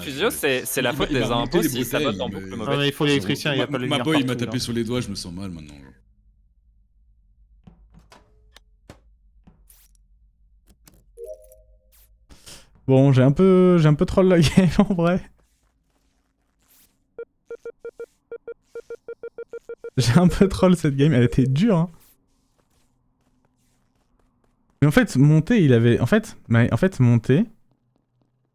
Fusio, c'est la faute des impôts s'ils sabotent en boucle Non, mauvais. mais il faut l'électricien, il n'y a pas le Ma lumière boy, il m'a partout, tapé là. sur les doigts, je me sens mal maintenant. genre. Bon, j'ai un peu troll la game en vrai. J'ai un peu troll cette game, elle était dure hein. Mais en fait, monter, il avait... En fait, monter...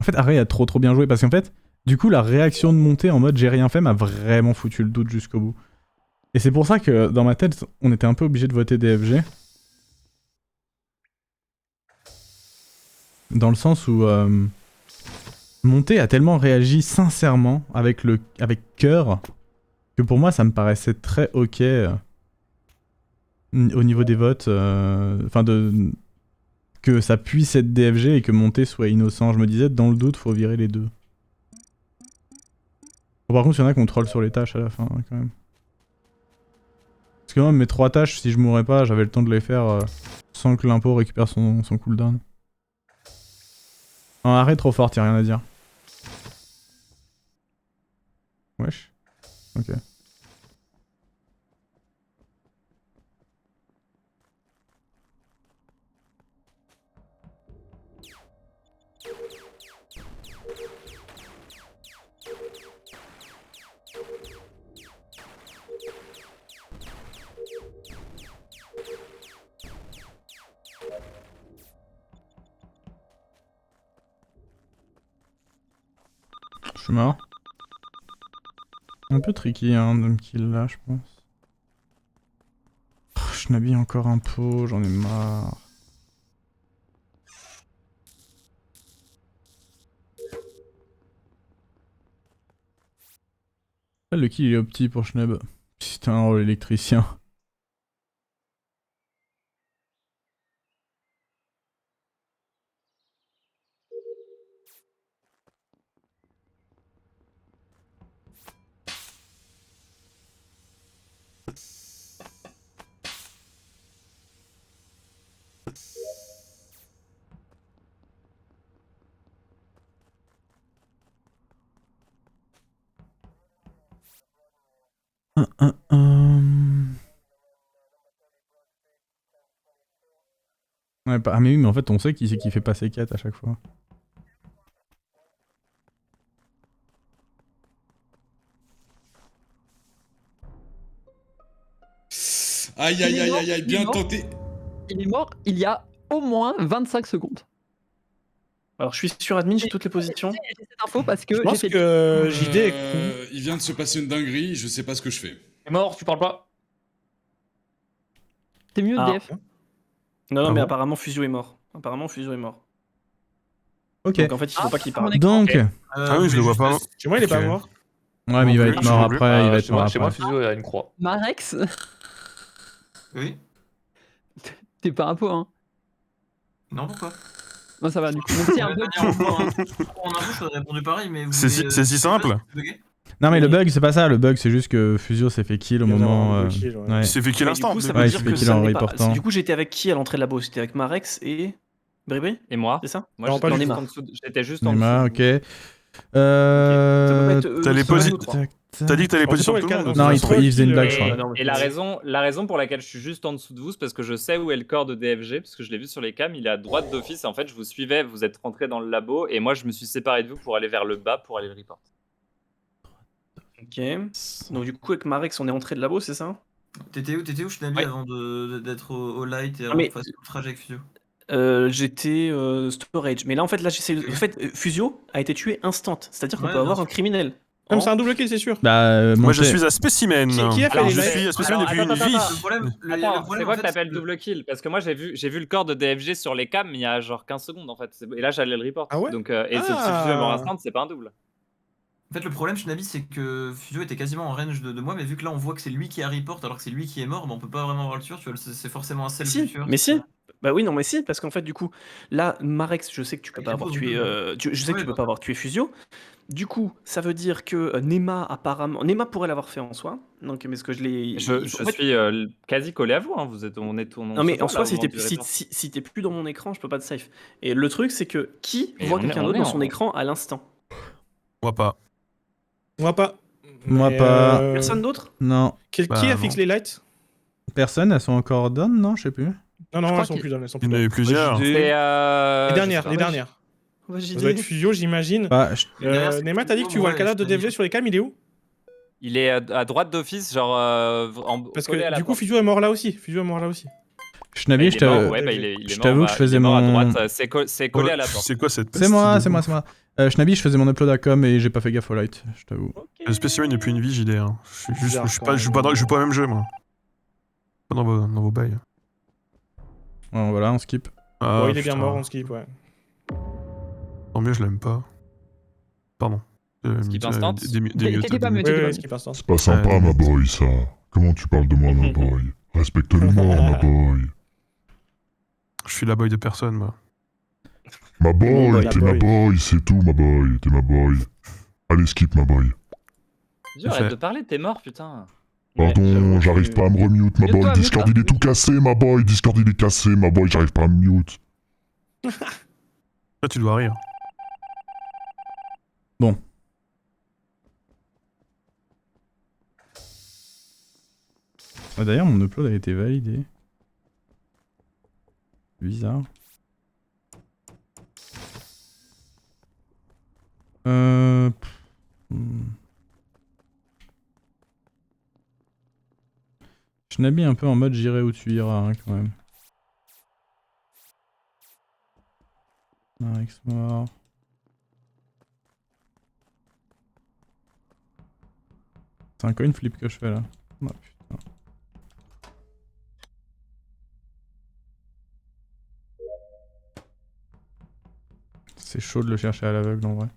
En fait, Array a trop bien joué parce qu'en fait, du coup, la réaction de monter en mode j'ai rien fait m'a vraiment foutu le doute jusqu'au bout. Et c'est pour ça que dans ma tête, on était un peu obligé de voter DFG. Dans le sens où Monté a tellement réagi sincèrement avec cœur que pour moi ça me paraissait très ok au niveau des votes, que ça puisse être DFG et que Monté soit innocent. Je me disais dans le doute faut virer les deux. Bon, par contre il y en a qu'on troll sur les tâches à la fin hein, quand même. Parce que moi mes 3 tâches si je mourais pas j'avais le temps de les faire sans que l'impôt récupère son cooldown. En arrêt trop fort, y'a rien à dire. Wesh. Ok. Je suis mort. Un peu tricky hein, de me kill là, je pense. Oh, je n'habille encore un pot, j'en ai marre. Ah, le kill il est opti pour Schneb. Putain, oh l'électricien. Ouais, ah mais oui, mais en fait on sait qui c'est qui fait passer quête à chaque fois. Aïe aïe aïe aïe aïe, bien tenté. Il est mort il y a au moins 25 secondes. Alors je suis sur admin, j'ai toutes les positions. J'ai cette info parce que Je pense que JD est con. Il vient de se passer une dinguerie, je sais pas ce que je fais. T'es mort, tu parles pas. T'es mieux Ah. DF. Non, non, Ah mais bon apparemment Fusio est mort. Apparemment Fusio est mort. Ok. Donc en fait, il faut pas qu'il parle. Donc. Ah oui, je le vois pas. Chez moi, il est pas Ok. mort. Ouais, mais il va être mort après, il va être mort Chez moi, après. Fusio, il a une croix. Marex, Oui. t'es pas un pot hein. Non, pourquoi? Moi ça va du coup. Même si un bug. En info, je t'aurais répondu pareil, mais vous C'est si simple. Non mais le bug c'est pas ça, le bug c'est juste que Fusio s'est fait kill au Il vient moment... d'avoir un double kill, ouais. ouais. Il s'est fait kill Mais instant. du coup, ça Ouais, veut il dire se fait que kill ça en n'est pas. reportant. Du coup, j'étais avec qui à l'entrée de labo? C'était avec Marex et Bribri, Et moi c'est ça? Moi Non, pas j'étais du juste tout. en dessous. J'étais juste en Nima, dessous. ok. Ça peut pas être, T'as les ça peut être posi- nous trois. T'as dit que t'as les En positions tout de tout cas, le monde. Non, il faisait une blague, je Et, crois. non, mais et la raison pour laquelle je suis juste en dessous de vous, c'est parce que je sais où est le corps de DFG, parce que je l'ai vu sur les cams, il est à droite d'office. En fait, je vous suivais, vous êtes rentré dans le labo, et moi, je me suis séparé de vous pour aller vers le bas pour aller le report. Ok. Donc du coup, avec Marex, on est entré de labo, c'est ça? T'étais où, Shnabi, Ouais. avant d'être au light et Ah, avant mais- de faire le trajet avec Fusio? J'étais storage. Mais là, en fait, Ok. Fusio a été tué instant. C'est-à-dire qu'on Ouais, peut avoir bien un criminel. Comme c'est un double kill, c'est sûr. Bah, Moi, je Monté. suis à spécimen. Qui a fait Alors, les Je lives suis à spécimen Alors, depuis une attends, vie. Le problème, Attends, c'est quoi en que fait, t'appelles c'est double kill? Parce que moi, j'ai vu le corps de DFG sur les cams il y a genre 15 secondes, en fait. Et là, j'allais le report. Ah ouais Donc, et si Ah. Fusio est mort instant, c'est pas un double. En fait, le problème, Shnabi, c'est que Fusio était quasiment en range de moi, mais vu que là, on voit que c'est lui qui a report alors que c'est lui qui est mort, bah, on peut pas vraiment avoir le tueur, tu vois, c'est forcément un self Si, tueur. mais si. Bah oui, non, mais si, parce qu'en fait, du coup, là, Marex, je sais que tu peux Il pas avoir repose tué, double. je sais que Ouais, tu peux bah. pas avoir tué Fusio. Du coup, ça veut dire que Nema, apparemment, Nema pourrait l'avoir fait en soi. Donc, mais ce que je l'ai. Je en fait- suis quasi collé à vous, hein. On est Non, mais en se soi, voit, là, au moment du si, report. si t'es plus dans mon écran, je peux pas te safe. Et le truc, c'est que qui Mais voit on est- quelqu'un on d'autre est dans en- son écran à l'instant? Moi pas. Moi pas. Moi Mais, pas. Personne d'autre? Non. Qui Bah, a non. fixé les lights? Personne, elles sont encore down, non? Je sais plus. Non, non, crois elles sont que- plus down, elles sont Il plus y en a down. eu plusieurs. C'est Les je sais dernières, pas. les dernières. Ouais, Ça doit être Fusio, j'imagine. Bah, Les dernières, c'est Neymar, t'as dit que tu Fusio, vois le ouais, cadavre de Schnabby. DFG sur les cams, il est où? Il est à droite d'office, genre Parce collé à que la du coup, porte. Fusio est mort là aussi. Fusio est mort là aussi. Schnabi, Il je est mort, t'avoue. ouais, bah, il est je mort, t'avoue bah, que je faisais il est mort à mon- droite, c'est collé à la porte. C'est quoi cette peste C'est moi, de c'est moi, vous c'est moi. Schnabi, je faisais mon upload à com et j'ai pas fait gaffe au light, je t'avoue. Le spécimen n'est plus une vie, JD. Hein. Bizarre, Je joue pas au même jeu, moi. Pas dans vos bails. Ouais, voilà, on skip. Ah, Bon, il est bien putain. mort, on skip, ouais. Tant mieux, je l'aime pas. Pardon. Skip instant T'étais pas Oui, muté, oui, pas skip instant. C'est pas sympa, ma boy, ça. Comment tu parles de moi, ma boy? Respecte le mort, ma boy. Je suis la boy de personne, moi. Ma boy, boy, t'es ma ma boy. boy, c'est tout, ma boy. T'es ma boy. Allez, skip, ma boy. Dis, arrête de parler, t'es mort, putain. Pardon, j'arrive pas à me remute, ma boy. Mute-toi, Discord, il est tout cassé, ma boy. Discord, il est cassé, ma boy. J'arrive pas à me mute. Là, tu dois rire. Ah, d'ailleurs, mon upload a été validé. Bizarre. Schnabi un peu en mode j'irai où tu iras, hein, quand même. Marex mort. C'est un coin flip que je fais là. Oh, putain. C'est chaud de le chercher à l'aveugle en vrai.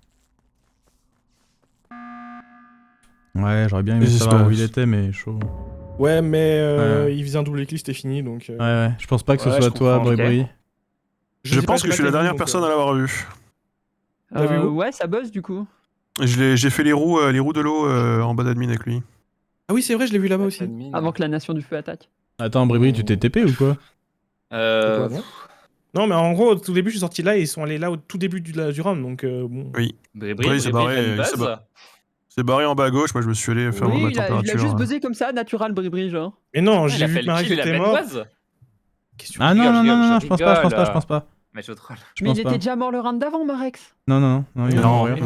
Ouais, j'aurais bien aimé Qu'est-ce qui savoir se où il passe était, mais chaud. Ouais, mais Ouais. il faisait un double clic, c'était fini, donc... Ouais, ouais, je pense pas que ce Ouais, soit je toi, comprends, Bribri. Je sais pense pas, que j'ai je suis pas la été dernière vu, donc, personne à l'avoir vu. T'as vu où Ouais, ça buzz du coup. J'ai fait les roues de l'eau en bas d'admin avec lui. Ah oui, c'est vrai, je l'ai vu là-bas aussi. Avant que la nation du feu attaque. Attends, Bribri, tu t'es TP ou quoi? C'est quoi, non? Non, mais en gros, au tout début, je suis sorti là et ils sont allés là au tout début du round, donc bon... Oui. Bribri, Ouais, il s'est Bribri barré, fait une il s'est buzz. barré. C'est barré en bas à gauche, moi je me suis allé faire Oui, ma il a température. juste buzzé comme ça, natural Bribri, genre. Mais non, Ah, j'ai il a vu fait que le Marex kill, il a était fait mort. une buzz. Qu'est-ce que tu Ah veux non, dire non, rigole, non, je non, je pense pas, je pense pas, je rigole. pense pas. Mais je troll. Je Mais pense il pas. était déjà mort le round d'avant, Marex. Non, non, non, il vient de Non, mourir.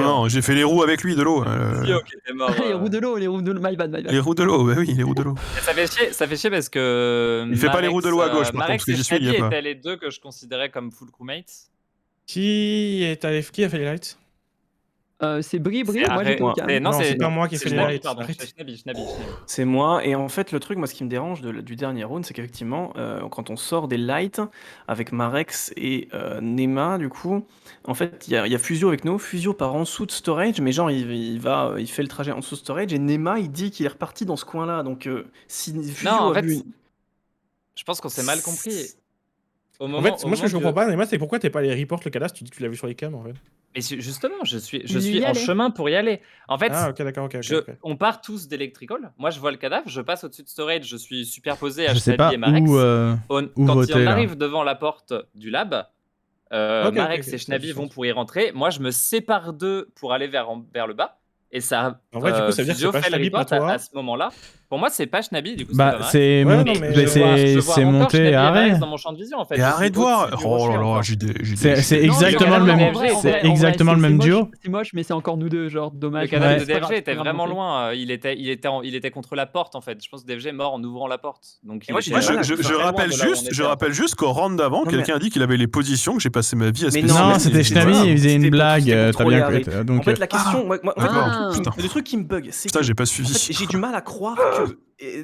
non, j'ai fait les roues avec lui de l'eau. Ok, t'es mort. Les roues de l'eau, les roues de l'eau. My bad, my bad. Les roues de l'eau, bah oui, les roues de l'eau. Ça fait chier parce que. Il fait pas les roues de l'eau à gauche, par Marex contre, parce que et j'y suis, il y a Schnabby pas. étaient les deux que je considérais comme full crewmates. Qui a fait les lights? C'est Bribri, C'est moi Arrête- j'étais au Non, cam. c'est- Non, c'est pas moi qui ai c'est fait les Schnabby, lights. pardon, Arrête. c'est Schnabby. C'est moi, et en fait, le truc, moi, ce qui me dérange du dernier round, c'est qu'effectivement, quand on sort des lights avec Marex et Nema, du coup, en fait, il y a Fusio avec nous. Fusio part en dessous de storage, mais genre, il fait le trajet en dessous de storage, et Nema, il dit qu'il est reparti dans ce coin-là. Donc, si Fusio Non, en a fait, vu. je pense qu'on s'est mal compris. Au En moment, fait, au moi ce que je moment comprends pas, Neymar, c'est pourquoi t'es pas allé report le cadavre, tu dis que tu l'as vu sur les cams en fait. Mais justement, je Il suis y en allait. chemin pour y aller. En fait, Ah ok, d'accord, ok. on part tous d'Electrical. Moi, je vois le cadavre, je passe au-dessus de storage, je suis superposé à Je sais Schnabby pas et Marex. où Quand voter, on là. arrive devant la porte du lab, Ok, Marex ok, et ça Schnabby fait vont sens. pour y rentrer. Moi, je me sépare d'eux pour aller vers le bas. Et ça, En vrai, du coup, ça veut dire que Fusio c'est pas fait le Schnabby, report pas toi. à ce moment-là. Pour moi, c'est pas Schnabby, du coup, Bah, c'est pas Marex. c'est Ouais, mon- non, mais mais je c'est encore monté Schnabby et à Marex arrêt. dans mon champ de vision, en fait. Et Je suis arrête de voir. au-dessus du Oh rocher là là, encore. C'est Non, exactement le le même. cadavre de C'est DFG, exactement le même duo. C'est moche, mais c'est encore nous deux, genre, dommage. Le cadavre Ouais. de C'est pas grave, DFG c'est était pas grave, vraiment montez. loin. Il était contre la porte en fait. Je pense que DFG est mort en ouvrant la porte. Donc Et moi, était j'ai du mal à- très loin rappelle de là où on juste, était, je en rappelle fait. juste qu'au round d'avant, Non, mais- quelqu'un a dit qu'il avait les positions, que j'ai passé ma vie à Mais spécifier. Non, mais c'était c'est- Schnabby, voilà, il faisait une c'était pour blague, t'as contrôler bien Arrête. cru. Donc, En fait, la question, en fait, Ah. le truc qui me bug, c'est Putain, que j'ai pas en suivi. fait, j'ai du mal à croire que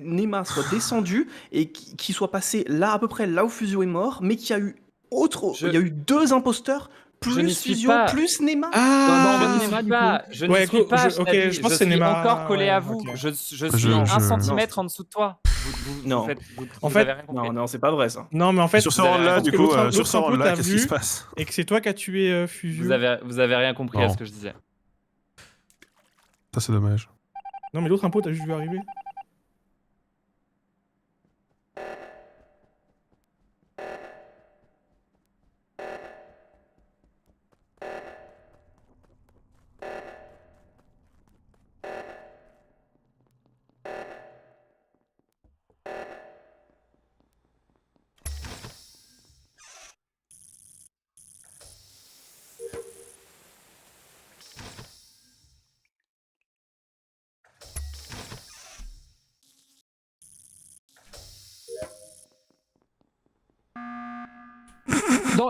Nema soit descendu et qu'il soit passé là à peu près là où Fusio est mort, mais qu'il y a eu il y a eu deux imposteurs Je n'y plus suis Fusio pas. plus Nema. Ah Je Pense n'y Nema, suis du pas, coup. je ne Ouais, suis écoute, pas ok, je Schnabby, pense que je c'est suis Nema, encore collé à ouais, vous. ok. Je suis Je- 1 je- centimètre en dessous de toi. Non. En Vous fait, avez rien compris. Non, c'est pas vrai ça. Non, mais en fait, Sur ce vous avez round-là, raison. du que coup, l'autre- sur ce l'autre round-là, t'as qu'est-ce qui vu se passe? et que c'est toi qui as tué Fusio. Vous avez rien compris à Non. ce que je disais. Ça, c'est dommage. Non, mais l'autre impôt, t'as juste vu arriver.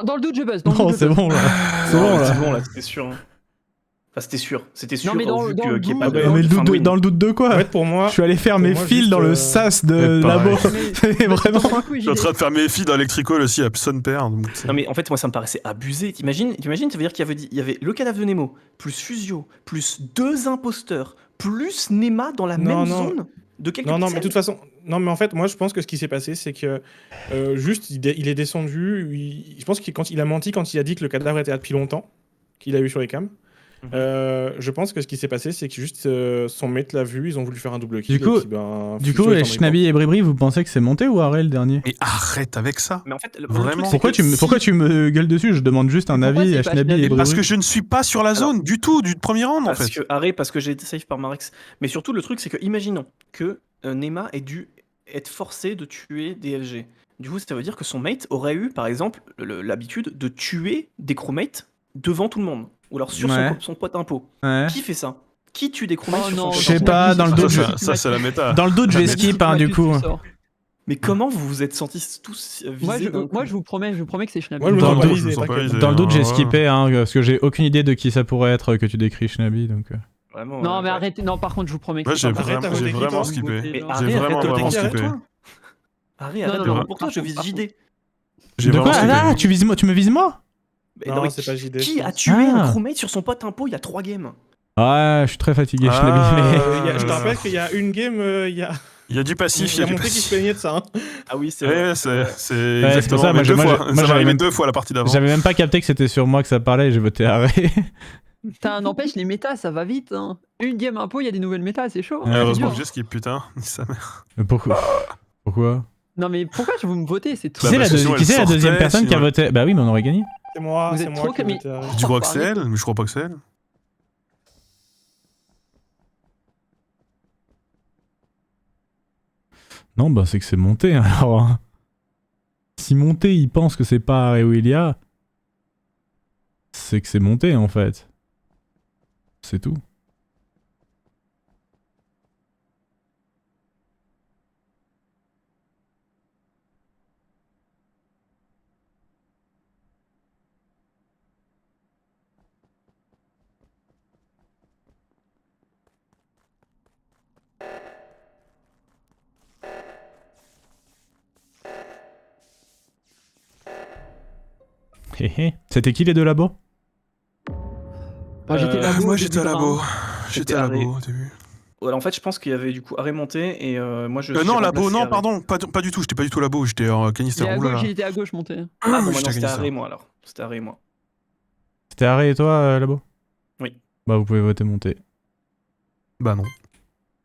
Dans le doute, je buzz. Non, c'est bon là. C'est bon là. C'est bon, là, c'était sûr. Hein. Enfin, c'était sûr. C'était sûr. Non, mais dans vu le qu'il y ait doute, pas de. Mais Enfin, dans le doute de quoi? En fait, pour moi. Je suis allé faire pour mes moi, fils juste, dans le sas de pareil. labo. Mais- C'est vraiment. Je suis en train de faire mes filles dans Electrical aussi à son père. Donc Non mais en fait moi ça me paraissait abusé. T'imagines, ça veut dire qu'il y avait le cadavre de Nemo, plus Fusio, plus 2 imposteurs, plus Nema dans la Non, même non. zone de quelques Non, mais pixels. de toute façon, non, mais en fait, moi, je pense que ce qui s'est passé, c'est que juste, il est descendu. Je pense que quand il a menti quand il a dit que le cadavre était là depuis longtemps, qu'il a eu sur les cams. Je pense que ce qui s'est passé, c'est que juste son mate l'a vu, ils ont voulu faire un double kill. Du coup, et puis, ben, Du Fusio coup, est les en Schnabi et Bribri, vous pensez que c'est monté ou Arrel le dernier? Mais arrête avec ça. Mais en fait, le Vraiment. truc, c'est Pourquoi que tu me gueules dessus? Je demande juste un Pourquoi avis c'est à pas Schnabi et Schnabi? Bribri. Parce que je ne suis pas sur la zone du tout, du premier round en fait. Parce que j'ai été safe par Marex. Mais surtout le truc c'est que imaginons que Nema ait dû être forcé de tuer DFG. Du coup ça veut dire que son mate aurait eu par exemple l'habitude de tuer des crewmates devant tout le monde. Ou alors sur Ouais. son pote impôt. Ouais. Qui fait ça? Qui tue des crewmates Oh sur non, son Je pote sais impôt pas, dans le doute, Ça, c'est la méta. Dans le doute, je vais Mais- skip, hein, du coup. Mais comment vous vous êtes sentis tous visés d'un coup Moi, je vous promets que c'est Schnabi. Moi, je me Dans sens le pas doute, visé, je me sens pas t'inquiète. visé. Dans le doute, j'ai Ouais. skippé, hein, parce que j'ai aucune idée de qui ça pourrait être que tu décris Schnabi, donc. Vraiment, Non, mais ouais. arrêtez. Non, par contre, je vous promets que Ouais, c'est j'ai pas Arrête, vraiment, arrête, j'ai arrête, vraiment arrête, skippé. Mais J'ai arrête, vraiment, arrête, vraiment arrête, skippé. Arrête, Non, de- non, pourtant je vise JD. J'ai De quoi? vraiment Ah skippé. là, tu me vises moi? Mais Non, mais c'est pas JD. Qui je a pense. tué Ah. un crewmate sur son pote impôt il y a 3 games? Ouais, je suis très fatigué, Ah. Schnabi, mais. Je te rappelle qu'il y a une game, il y a Il y a du passif, il y a Monté qui se plaignait de ça. Hein. Ah oui, c'est Ouais, vrai. c'est c'est exactement. pour ça, moi, mais deux moi, fois. moi, Ça j'avais m'est arrivé même- 2 fois la partie d'avant. J'avais même pas capté que c'était sur moi que ça parlait et j'ai voté arrêt. Putain, n'empêche, les métas, ça va vite. Hein. Une game impôt, il y a des nouvelles métas, c'est chaud. Ouais, C'est Heureusement dur. que j'ai skip, putain. Sa mère. Mais pourquoi? Pourquoi? Non, mais pourquoi vous me votez? C'est tout. Qui c'est parce que sinon, qui c'est la elle deuxième sortait, personne qui a sinon- voté? Bah oui, mais on aurait gagné. C'est moi, Vous c'est êtes moi trop qui ai comme- voté arrêt. Tu crois que Oh, c'est elle? Mais je crois pas que c'est elle. Non, bah c'est que c'est monté alors. Hein. Si monté il pense que c'est pas Arrêt Willia, c'est que c'est monté en fait. C'est tout. Hé hé. C'était qui les deux labos? Bah, j'étais labo, Moi au j'étais à début de labo. round. J'étais à labo au début. Ouais, en fait, je pense qu'il y avait du coup arrêt monté et moi je. Non, j'ai labo, remplacé non, Arrêt. pardon, pas du tout. J'étais pas du tout labo. J'étais en Il canister. est à Ouh là gauche, là. il était à gauche monté. Ah bon, Oui, maintenant j'étais c'était canister. arrêt moi alors. C'était arrêt moi. C'était Arrêt et toi, labo? Oui. Bah vous pouvez voter monté. Bah non.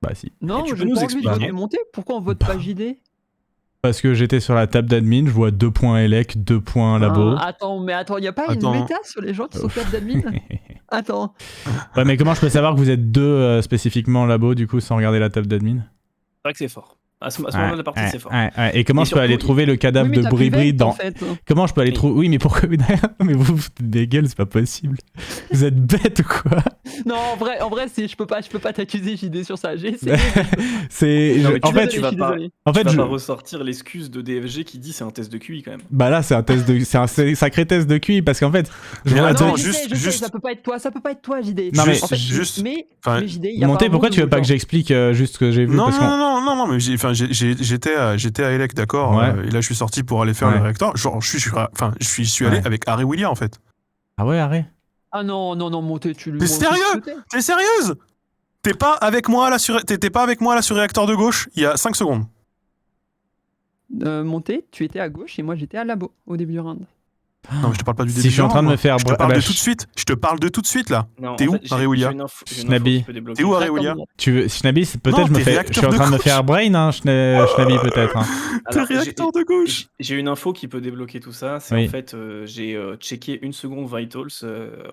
Bah si. Non, tu j'ai peux pas nous envie de expliquer voter monté. Pourquoi on vote pas JD? Parce que j'étais sur la table d'admin, je vois 2 points Elec, 2 points labo. Ah, attends, y a pas Attends. une méta sur les gens qui sont table d'admin? Attends. Ouais, mais comment je peux savoir que vous êtes deux spécifiquement labo du coup sans regarder la table d'admin? C'est vrai que c'est fort. À ce moment-là de la partie, c'est fort. Et comment Et je peux aller surtout, trouver le cadavre Oui, mais de t'as plus Bribri vente, dans. en fait. Comment je peux aller trouver. Oui, mais pourquoi. Mais vous foutez des gueules, c'est pas possible. Vous êtes bête ou quoi? Non, en vrai, je peux pas t'accuser JD sur ça. J'ai essayé. C'est. Non, mais En tu fait, tu vas pas- désolé. en fait, Tu vas je. pas ressortir l'excuse de DFG qui dit c'est un test de QI quand même. Bah là, c'est un test de. C'est un sacré test de QI parce qu'en fait. Je Mais vois attends, Non, je juste- sais, je sais, juste- ça peut pas être toi, JD. Non, mais- En fait, juste- mais enfin, JD, y a Monté, pas un pourquoi mot tu veux de pas que genre. j'explique juste ce que j'ai vu? Non, Parce qu'on- non, mais j'étais à Elec, d'accord. Ouais. Et là, je suis sorti pour aller faire Ouais. le réacteur. Genre, je suis allé Ouais. avec Harry Willia en fait. Ah ouais, arrête. Ah non, Monté, tu le. Mais sérieux? T'es sérieuse? T'es pas avec moi là sur réacteur de gauche il y a 5 secondes. Monté, tu étais à gauche et moi j'étais à labo au début du round. Non, mais je te parle pas du début. Si je suis en du train de round, me faire. Je te parle bah, de tout de suite. Je te parle de tout de suite là. Non, T'es en où, fait, j'ai- Harry Willia j'ai une info Schnabi. qui peut débloquer. T'es où, Harry Attends, Willia? Tu veux. Schnabi, peut-être Non, je me t'es fais. Je réacteur suis en de train de me gauche. faire brain, hein, Schnabi peut-être. Hein. T'es Alors, réacteur de gauche. J'ai une info qui peut débloquer tout ça. C'est Oui. en fait, j'ai checké une seconde Vitals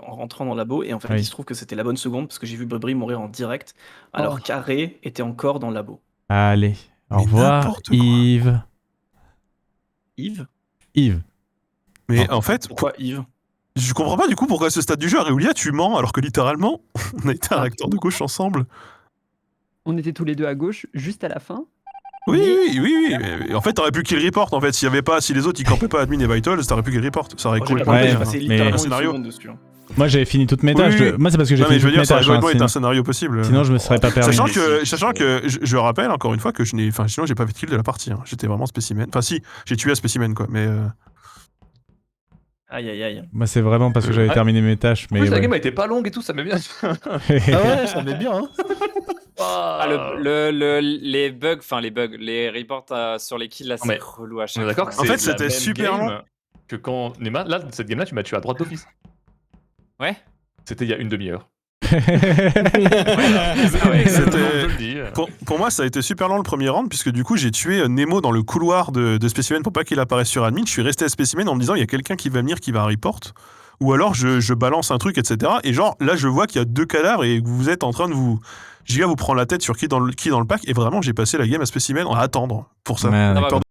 en rentrant dans le labo et en fait, Oui. il se trouve que c'était la bonne seconde parce que j'ai vu Bribri mourir en direct alors Oh. qu'Arrêt était encore dans le labo. Allez. Au Mais revoir, n'importe quoi. Yves. Yves? Yves. Mais en fait, Pourquoi Yves? je comprends pas du coup pourquoi à ce stade du jeu, Harry Willia, tu mens alors que littéralement, on a été un réacteur de gauche ensemble. On était tous les deux à gauche juste à la fin. Oui. Et en fait, t'aurais pu kill report en fait. Si les autres ils campaient pas admin et vitals, t'aurais pu kill report. Ça aurait cool. Ouais, passé mais- littéralement un une scénario. seconde dessus. Hein. Moi j'avais fini toutes mes tâches. Oui. Moi c'est parce que j'ai Non, mais fini je veux toutes dire, mes ça tâches. aurait hein, été sinon... un scénario possible. sinon je me serais pas permis. Sachant que je rappelle encore une fois que sinon j'ai pas fait de kill de la partie. Hein. J'étais vraiment spécimen. Enfin si, j'ai tué à spécimen quoi. Mais Aïe. Moi c'est vraiment parce que j'avais Ouais. terminé mes tâches. En Mais plus, la ouais. game elle était pas longue et tout, ça m'est bien. Ah ouais, ça met bien. Hein. Ah, les bugs, les reports sur les kills là, mais c'est relou à On chaque est d'accord que fois. c'est En fait, la c'était même super game long. que quand Nema, là, cette game là, tu m'as tué à droite d'office. Ouais. C'était il y a une demi-heure. C'était- Je le dis. pour moi, ça a été super lent le premier round, puisque du coup, j'ai tué Nemo dans le couloir de Specimen pour pas qu'il apparaisse sur admin. Je suis resté à Specimen en me disant, il y a quelqu'un qui va venir, qui va report. Ou alors, je balance un truc, etc. Et genre, là, je vois qu'il y a 2 cadavres et que vous êtes en train de vous... Giga vous prend la tête sur qui dans le pack. Et vraiment, j'ai passé la game à Specimen à attendre pour ça. Ouais, Ah bah, d'accord.